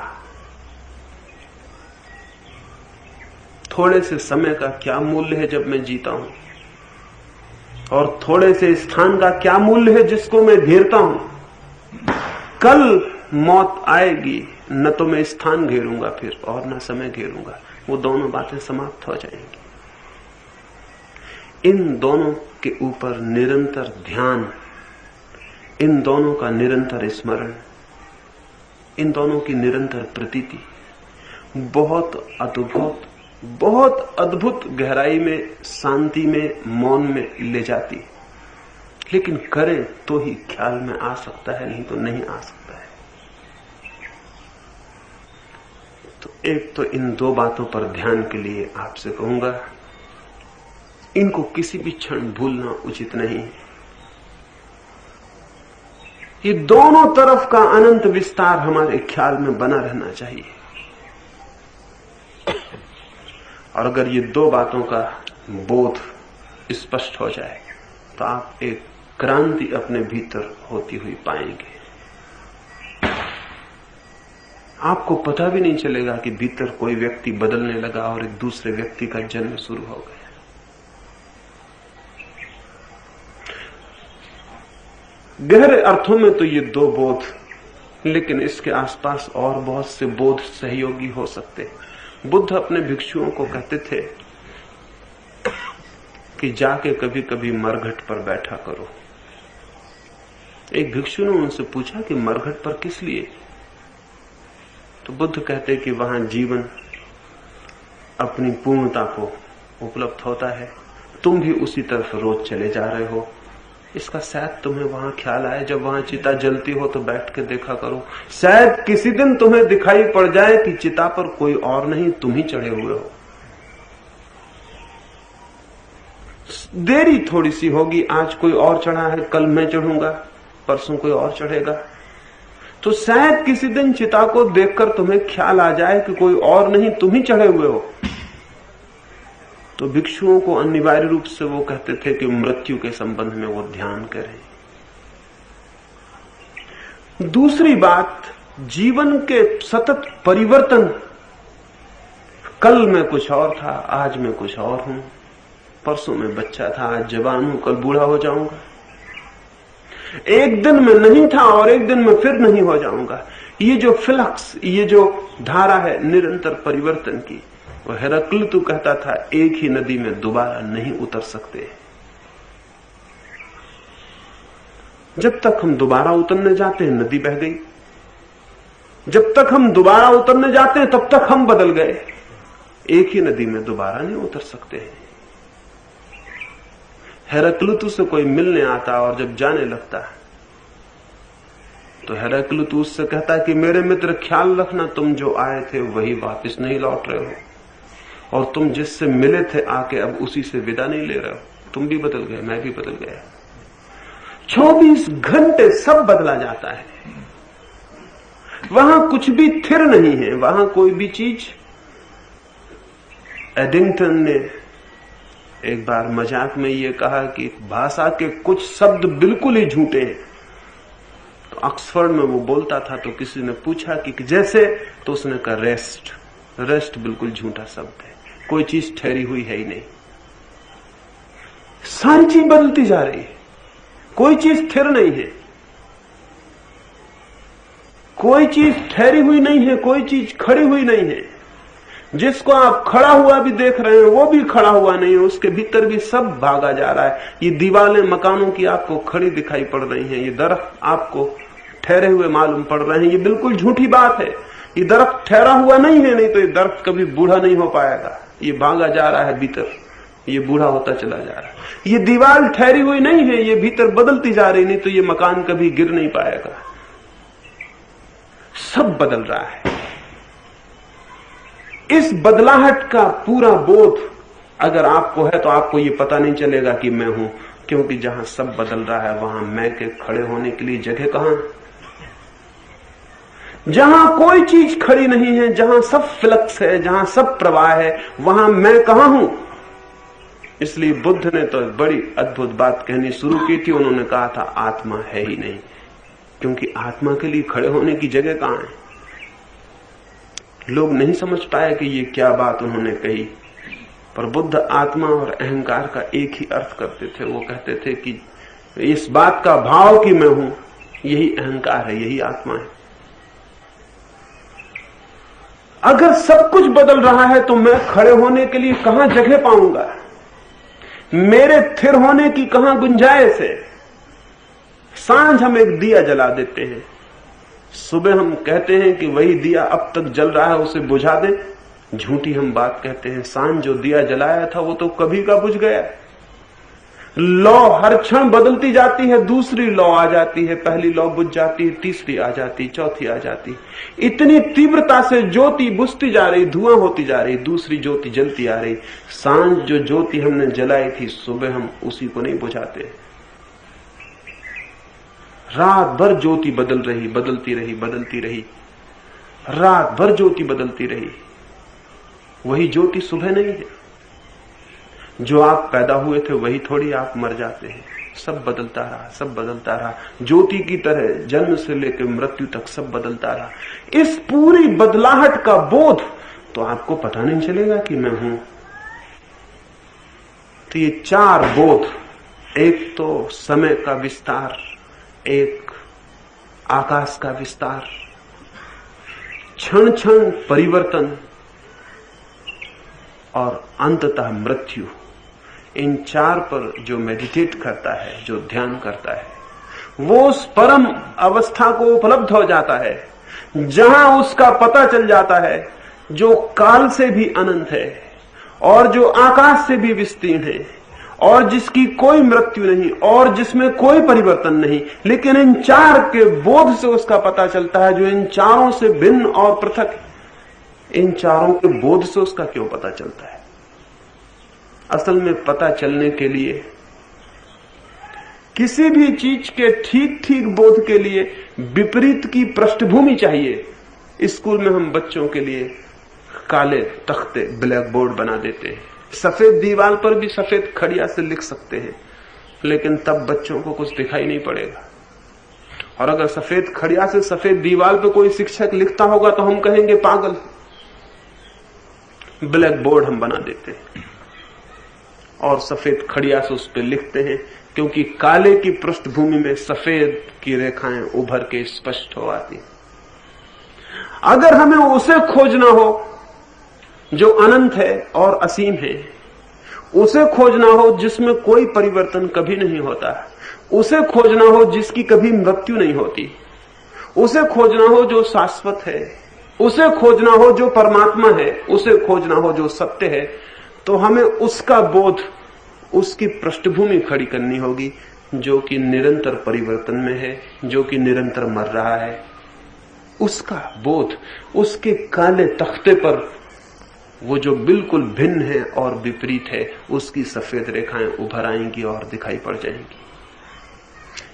थोड़े से समय का क्या मूल्य है जब मैं जीता हूं, और थोड़े से स्थान का क्या मूल्य है जिसको मैं घेरता हूं। कल मौत आएगी, न तो मैं स्थान घेरूंगा फिर और न समय घेरूंगा, वो दोनों बातें समाप्त हो जाएंगी। इन दोनों के ऊपर निरंतर ध्यान, इन दोनों का निरंतर स्मरण, इन दोनों की निरंतर प्रतीति बहुत अद्भुत गहराई में, शांति में, मौन में ले जाती है। लेकिन करें तो ही ख्याल में आ सकता है, नहीं तो नहीं आ सकता है। तो एक तो इन दो बातों पर ध्यान के लिए आपसे कहूंगा, इनको किसी भी क्षण भूलना उचित नहीं है। ये दोनों तरफ का अनंत विस्तार हमारे ख्याल में बना रहना चाहिए। और अगर ये दो बातों का बोध स्पष्ट हो जाए तो आप एक क्रांति अपने भीतर होती हुई पाएंगे। आपको पता भी नहीं चलेगा कि भीतर कोई व्यक्ति बदलने लगा और एक दूसरे व्यक्ति का जन्म शुरू हो गया। गहरे अर्थों में तो ये दो बोध, लेकिन इसके आसपास और बहुत से बोध सहयोगी हो सकते हैं। बुद्ध अपने भिक्षुओं को कहते थे कि जाके कभी कभी मरघट पर बैठा करो। एक भिक्षु ने उनसे पूछा कि मरघट पर किस लिए? तो बुद्ध कहते कि वहां जीवन अपनी पूर्णता को उपलब्ध होता है, तुम भी उसी तरफ रोज चले जा रहे हो। इसका शायद तुम्हें वहां ख्याल आए, जब वहां चिता जलती हो तो बैठ के देखा करो। शायद किसी दिन तुम्हें दिखाई पड़ जाए कि चिता पर कोई और नहीं, तुम ही चढ़े हुए हो। देरी थोड़ी सी होगी, आज कोई और चढ़ा है, कल मैं चढ़ूंगा, परसों कोई और चढ़ेगा, तो शायद किसी दिन चिता को देखकर तुम्हें ख्याल आ जाए कि कोई और नहीं, तुम ही चढ़े हुए हो। तो भिक्षुओं को अनिवार्य रूप से वो कहते थे कि मृत्यु के संबंध में वो ध्यान करें। दूसरी बात, जीवन के सतत परिवर्तन। कल मैं कुछ और था, आज मैं कुछ और हूं, परसों में बच्चा था, आज जवान हूं, कल बूढ़ा हो जाऊंगा। एक दिन में नहीं था और एक दिन में फिर नहीं हो जाऊंगा। ये जो फ्लक्स, ये जो धारा है निरंतर परिवर्तन की, वो हेराक्लितु कहता था एक ही नदी में दोबारा नहीं उतर सकते। जब तक हम दोबारा उतरने जाते हैं नदी बह गई, जब तक हम दोबारा उतरने जाते हैं तब तक हम बदल गए। एक ही नदी में दोबारा नहीं उतर सकते हैं। हेराक्लितु से कोई मिलने आता और जब जाने लगता तो हेराक्लितु उससे कहता कि मेरे मित्र ख्याल रखना, तुम जो आए थे वही वापस नहीं लौट रहे हो, और तुम जिससे मिले थे आके अब उसी से विदा नहीं ले रहे हो। तुम भी बदल गए, मैं भी बदल गया। 24 घंटे सब बदला जाता है, वहां कुछ भी स्थिर नहीं है, वहां कोई भी चीज। एडिंगटन ने एक बार मजाक में ये कहा कि भाषा के कुछ शब्द बिल्कुल ही झूठे हैं। तो ऑक्सफोर्ड में वो बोलता था, तो किसी ने पूछा कि जैसे, तो उसने कहा रेस्ट। रेस्ट बिल्कुल झूठा शब्द है, कोई चीज ठहरी हुई है ही नहीं, सारी चीज बदलती जा रही है, कोई चीज स्थिर नहीं है, कोई चीज ठहरी हुई नहीं है, कोई चीज खड़ी हुई नहीं है। जिसको आप खड़ा हुआ भी देख रहे हैं वो भी खड़ा हुआ नहीं है, उसके भीतर भी सब भागा जा रहा है। ये दीवारें मकानों की आपको खड़ी दिखाई पड़ रही हैं, ये दरख्त आपको ठहरे हुए मालूम पड़ रहे हैं, ये बिल्कुल झूठी बात है। ये दरख्त ठहरा हुआ नहीं है, नहीं तो ये दरख्त कभी बूढ़ा नहीं हो पाएगा। ये भागा जा रहा है भीतर, ये बूढ़ा होता चला जा रहा है। ये दीवार ठहरी हुई नहीं है, ये भीतर बदलती जा रही, नहीं तो ये मकान कभी गिर नहीं पाएगा। सब बदल रहा है। इस बदलाहट का पूरा बोध अगर आपको है तो आपको ये पता नहीं चलेगा कि मैं हूं, क्योंकि जहां सब बदल रहा है वहां मैं के खड़े होने के लिए जगह कहां? जहां कोई चीज खड़ी नहीं है, जहां सब फ्लक्स है, जहां सब प्रवाह है, वहां मैं कहां हूं? इसलिए बुद्ध ने तो बड़ी अद्भुत बात कहनी शुरू की थी। उन्होंने कहा था आत्मा है ही नहीं, क्योंकि आत्मा के लिए खड़े होने की जगह कहां है? लोग नहीं समझ पाए कि ये क्या बात उन्होंने कही, पर बुद्ध आत्मा और अहंकार का एक ही अर्थ करते थे। वो कहते थे कि इस बात का भाव कि मैं हूं, यही अहंकार है, यही आत्मा है। अगर सब कुछ बदल रहा है तो मैं खड़े होने के लिए कहां जगह पाऊंगा? मेरे स्थिर होने की कहां गुंजाइश है? सांझ हम एक दिया जला देते हैं, सुबह हम कहते हैं कि वही दिया अब तक जल रहा है उसे बुझा दें। झूठी हम बात कहते हैं। सांझ जो दिया जलाया था वो तो कभी का बुझ गया। लौ हर क्षण बदलती जाती है, दूसरी लौ आ जाती है, पहली लौ बुझ जाती है, तीसरी आ जाती, चौथी आ जाती। इतनी तीव्रता से ज्योति बुझती जा रही, धुआं होती जा रही, दूसरी ज्योति जलती आ रही। सांझ जो ज्योति हमने जलाई थी, सुबह हम उसी को नहीं बुझाते। रात भर ज्योति बदल रही, बदलती रही, बदलती रही, रात भर ज्योति बदलती रही। वही ज्योति सुबह नहीं है। जो आप पैदा हुए थे वही थोड़ी आप मर जाते हैं। सब बदलता रहा, सब बदलता रहा। ज्योति की तरह जन्म से लेकर मृत्यु तक सब बदलता रहा। इस पूरी बदलाहट का बोध तो आपको पता नहीं चलेगा कि मैं हूं। तो ये चार बोध, एक तो समय का विस्तार, एक आकाश का विस्तार, क्षण क्षण परिवर्तन और अंततः मृत्यु। इन चार पर जो मेडिटेट करता है, जो ध्यान करता है, वो उस परम अवस्था को उपलब्ध हो जाता है जहां उसका पता चल जाता है जो काल से भी अनंत है और जो आकाश से भी विस्तीर्ण है और जिसकी कोई मृत्यु नहीं और जिसमें कोई परिवर्तन नहीं। लेकिन इन चार के बोध से उसका पता चलता है जो इन चारों से भिन्न और पृथक है। इन चारों के बोध से उसका क्यों पता चलता है? असल में पता चलने के लिए, किसी भी चीज के ठीक ठीक बोध के लिए विपरीत की पृष्ठभूमि चाहिए। स्कूल में हम बच्चों के लिए काले तख्ते, ब्लैक बोर्ड बना देते हैं। सफेद दीवार पर भी सफेद खड़िया से लिख सकते हैं, लेकिन तब बच्चों को कुछ दिखाई नहीं पड़ेगा। और अगर सफेद खड़िया से सफेद दीवार पर कोई शिक्षक लिखता होगा तो हम कहेंगे पागल। ब्लैक बोर्ड हम बना देते हैं और सफेद खड़िया से उस पर लिखते हैं, क्योंकि काले की पृष्ठभूमि में सफेद की रेखाएं उभर के स्पष्ट हो आती। अगर हमें उसे खोजना हो जो अनंत है और असीम है, उसे खोजना हो जिसमें कोई परिवर्तन कभी नहीं होता, उसे खोजना हो जिसकी कभी मृत्यु नहीं होती, उसे खोजना हो जो शाश्वत है, उसे खोजना हो जो परमात्मा है, उसे खोजना हो जो सत्य है, तो हमें उसका बोध, उसकी पृष्ठभूमि खड़ी करनी होगी जो कि निरंतर परिवर्तन में है, जो कि निरंतर मर रहा है। उसका बोध, उसके काले तख्ते पर वो जो बिल्कुल भिन्न है और विपरीत है, उसकी सफेद रेखाएं उभर आएंगी और दिखाई पड़ जाएंगी।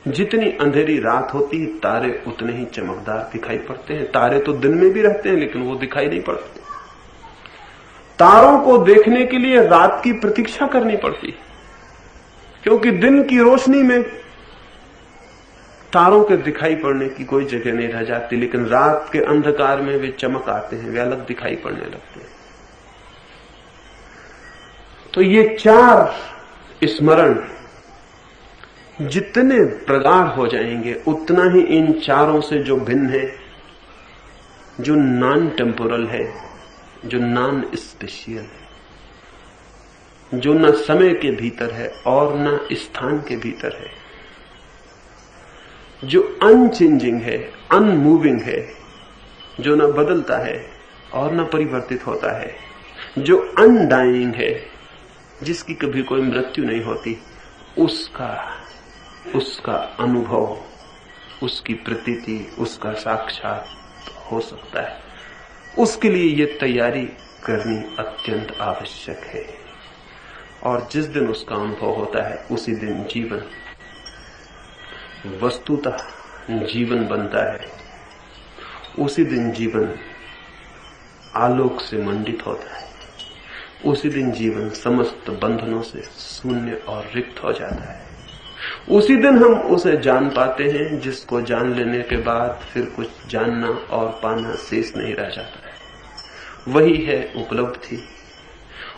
जितनी अंधेरी रात होती, तारे उतने ही चमकदार दिखाई पड़ते हैं। तारे तो दिन में भी रहते हैं लेकिन वो दिखाई नहीं पड़ते। तारों को देखने के लिए रात की प्रतीक्षा करनी पड़ती, क्योंकि दिन की रोशनी में तारों के दिखाई पड़ने की कोई जगह नहीं रह जाती, लेकिन रात के अंधकार में वे चमक आते हैं, वे अलग दिखाई पड़ने लगते हैं। तो ये चार स्मरण जितने प्रगाढ़ हो जाएंगे, उतना ही इन चारों से जो भिन्न है, जो नॉन टेम्पोरल है, जो नॉन स्पेशियल है, जो न समय के भीतर है और न स्थान के भीतर है, जो अनचेंजिंग है, अनमूविंग है, जो न बदलता है और न परिवर्तित होता है, जो अनडाइंग है, जिसकी कभी कोई मृत्यु नहीं होती, उसका अनुभव, उसकी प्रतीति, उसका साक्षात हो सकता है। उसके लिए ये तैयारी करनी अत्यंत आवश्यक है। और जिस दिन उसका अनुभव होता है, उसी दिन जीवन वस्तुतः जीवन बनता है। उसी दिन जीवन आलोक से मंडित होता है। उसी दिन जीवन समस्त बंधनों से शून्य और रिक्त हो जाता है। उसी दिन हम उसे जान पाते हैं जिसको जान लेने के बाद फिर कुछ जानना और पाना शेष नहीं रह जाता है। वही है उपलब्धि।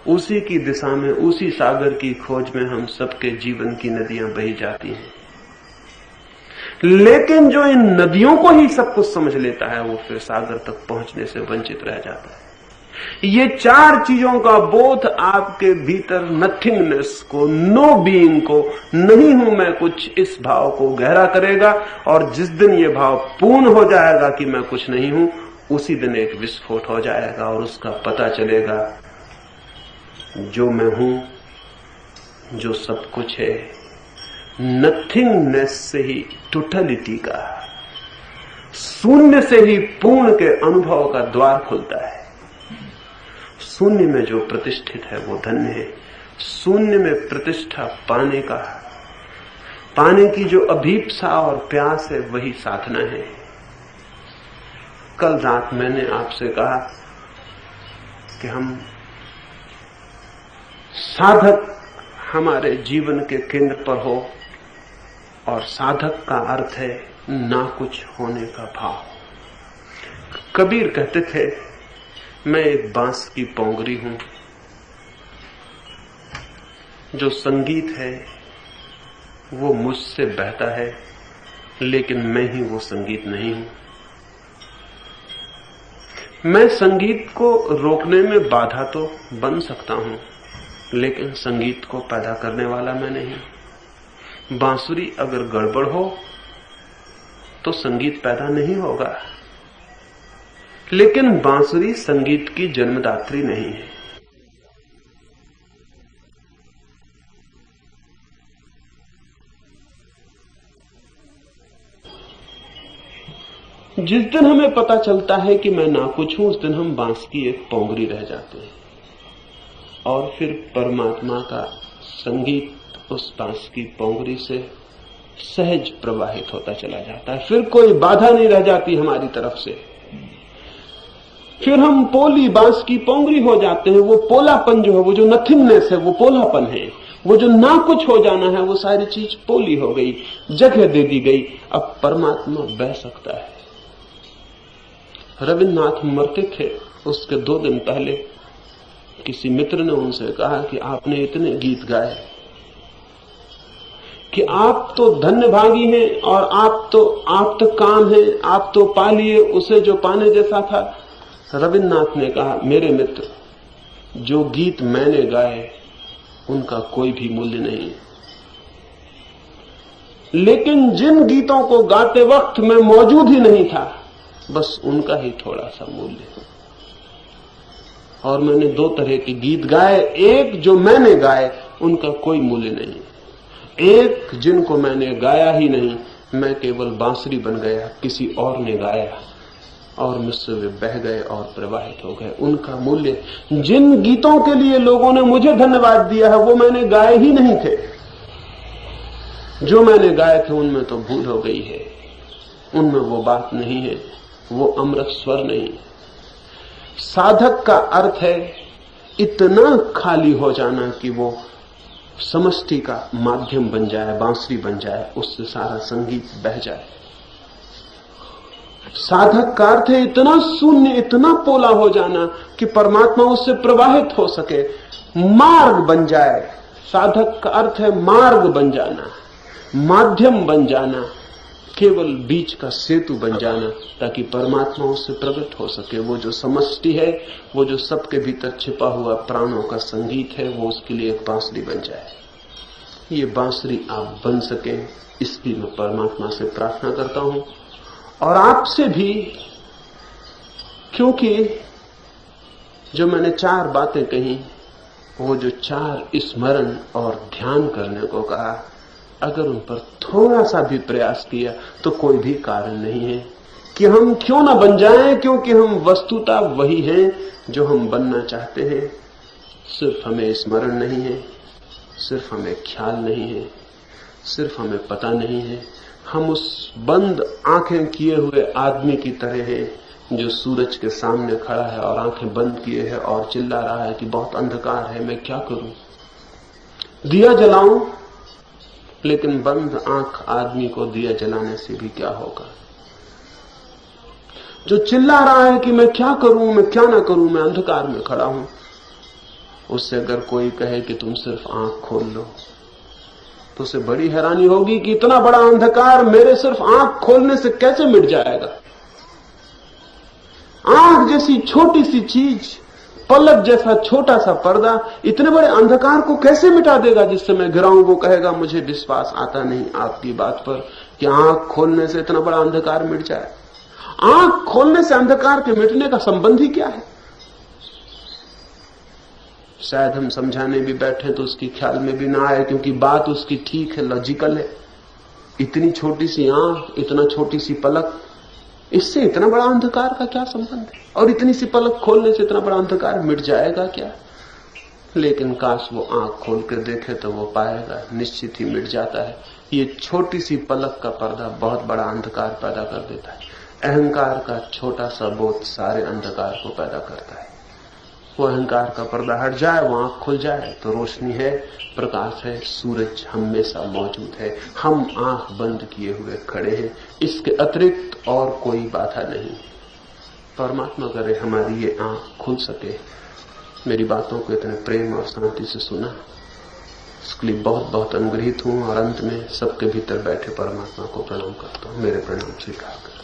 उसी की दिशा में, उसी सागर की खोज में हम सबके जीवन की नदियां बही जाती हैं। लेकिन जो इन नदियों को ही सब कुछ समझ लेता है, वो फिर सागर तक पहुंचने से वंचित रह जाता है। ये चार चीजों का बोध आपके भीतर नथिंगनेस को, नो बीइंग को, नहीं हूं मैं कुछ, इस भाव को गहरा करेगा। और जिस दिन ये भाव पूर्ण हो जाएगा कि मैं कुछ नहीं हूं, उसी दिन एक विस्फोट हो जाएगा और उसका पता चलेगा जो मैं हूं, जो सब कुछ है, नथिंगनेस से ही टोटलिटी का, शून्य से ही पूर्ण के अनुभव का द्वार खुलता है। शून्य में जो प्रतिष्ठित है वो धन्य है। शून्य में प्रतिष्ठा पाने की जो अभीप्सा और प्यास है, वही साधना है। कल रात मैंने आपसे कहा कि हम साधक हमारे जीवन के केंद्र पर हो, और साधक का अर्थ है ना कुछ होने का भाव। कबीर कहते थे, मैं एक बांस की पोंगरी हूं, जो संगीत है वो मुझसे बहता है, लेकिन मैं ही वो संगीत नहीं हूं। मैं संगीत को रोकने में बाधा तो बन सकता हूं, लेकिन संगीत को पैदा करने वाला मैं नहीं। बांसुरी अगर गड़बड़ हो तो संगीत पैदा नहीं होगा, लेकिन बांसुरी संगीत की जन्मदात्री नहीं है। जिस दिन हमें पता चलता है कि मैं ना कुछ हूं, उस दिन हम बांस की एक पोंगरी रह जाते हैं। और फिर परमात्मा का संगीत उस बांस की पोंगरी से सहज प्रवाहित होता चला जाता है। फिर कोई बाधा नहीं रह जाती हमारी तरफ से। फिर हम पोली बांस की पोंगरी हो जाते हैं। वो पोलापन जो है, वो जो नथिंगनेस है, वो पोलापन है। वो जो ना कुछ हो जाना है, वो सारी चीज पोली हो गई, जगह दे दी गई। अब परमात्मा बह सकता है। रविन्द्रनाथ मरते थे, उसके 2 दिन पहले किसी मित्र ने उनसे कहा कि आपने इतने गीत गाए कि आप तो धन्यभागी हैं, और आप तो काम है, आप तो पा लिए उसे जो पाने जैसा था। रविन्द्रनाथ ने कहा, मेरे मित्र, जो गीत मैंने गाए उनका कोई भी मूल्य नहीं है, लेकिन जिन गीतों को गाते वक्त मैं मौजूद ही नहीं था, बस उनका ही थोड़ा सा मूल्य है। और मैंने 2 तरह के गीत गाए। एक जो मैंने गाए, उनका कोई मूल्य नहीं है। एक जिनको मैंने गाया ही नहीं, मैं केवल बांसुरी बन गया, किसी और ने गाया और मुझसे वे बह गए और प्रवाहित हो गए, उनका मूल्य। जिन गीतों के लिए लोगों ने मुझे धन्यवाद दिया है, वो मैंने गाए ही नहीं थे। जो मैंने गाए थे उनमें तो भूल हो गई है, उनमें वो बात नहीं है, वो अमृत स्वर नहीं है। साधक का अर्थ है इतना खाली हो जाना कि वो समष्टि का माध्यम बन जाए, बांसुरी बन जाए, उससे सारा संगीत बह जाए। साधक का अर्थ है इतना शून्य, इतना पोला हो जाना कि परमात्मा उससे प्रवाहित हो सके, मार्ग बन जाए। साधक का अर्थ है मार्ग बन जाना, माध्यम बन जाना, केवल बीच का सेतु बन जाना, ताकि परमात्मा उससे प्रकट हो सके। वो जो समष्टि है, वो जो सबके भीतर छिपा हुआ प्राणों का संगीत है, वो उसके लिए एक बांसुरी बन जाए। ये बांसुरी आप बन सके, इसलिए मैं परमात्मा से प्रार्थना करता हूं, और आपसे भी, क्योंकि जो मैंने 4 बातें कही, वो जो 4 स्मरण और ध्यान करने को कहा, अगर उन पर थोड़ा सा भी प्रयास किया तो कोई भी कारण नहीं है कि हम क्यों ना बन जाएं, क्योंकि हम वस्तुतः वही हैं जो हम बनना चाहते हैं। सिर्फ हमें स्मरण नहीं है, सिर्फ हमें ख्याल नहीं है, सिर्फ हमें पता नहीं है। हम उस बंद आंखें किए हुए आदमी की तरह हैं जो सूरज के सामने खड़ा है और आंखें बंद किए है और चिल्ला रहा है कि बहुत अंधकार है, मैं क्या करूं, दिया जलाऊं। लेकिन बंद आंख आदमी को दिया जलाने से भी क्या होगा। जो चिल्ला रहा है कि मैं क्या करूं, मैं क्या ना करूं, मैं अंधकार में खड़ा हूं, उससे अगर कोई कहे कि तुम सिर्फ आंख खोल लो, तो उसे बड़ी हैरानी होगी कि इतना बड़ा अंधकार मेरे सिर्फ आंख खोलने से कैसे मिट जाएगा। आंख जैसी छोटी सी चीज, पलक जैसा छोटा सा पर्दा इतने बड़े अंधकार को कैसे मिटा देगा। जिससे मैं गिराऊं वो कहेगा मुझे विश्वास आता नहीं आपकी बात पर कि आंख खोलने से इतना बड़ा अंधकार मिट जाए। आंख खोलने से अंधकार के मिटने का संबंध ही क्या है। शायद हम समझाने भी बैठे तो उसकी ख्याल में भी ना आए, क्योंकि बात उसकी ठीक है, लॉजिकल है। इतनी छोटी सी आंख, इतना छोटी सी पलक, इससे इतना बड़ा अंधकार का क्या संबंध है। और इतनी सी पलक खोलने से इतना बड़ा अंधकार मिट जाएगा क्या। लेकिन काश वो आंख खोल कर देखे तो वो पाएगा निश्चित ही मिट जाता है। ये छोटी सी पलक का पर्दा बहुत बड़ा अंधकार पैदा कर देता है। अहंकार का छोटा सा बोध सारे अंधकार को पैदा करता है। वो अहंकार का पर्दा हट जाए, वो आंख खुल जाए तो रोशनी है, प्रकाश है, सूरज हमेशा मौजूद है। हम आंख बंद किए हुए खड़े हैं, इसके अतिरिक्त और कोई बाधा नहीं। परमात्मा करे हमारी ये आंख खुल सके। मेरी बातों को इतने प्रेम और शांति से सुना, इसके लिए बहुत बहुत अनुग्रहित हूं। और अंत में सबके भीतर बैठे परमात्मा को प्रणाम करता हूं। मेरे प्रणाम स्वीकार करें।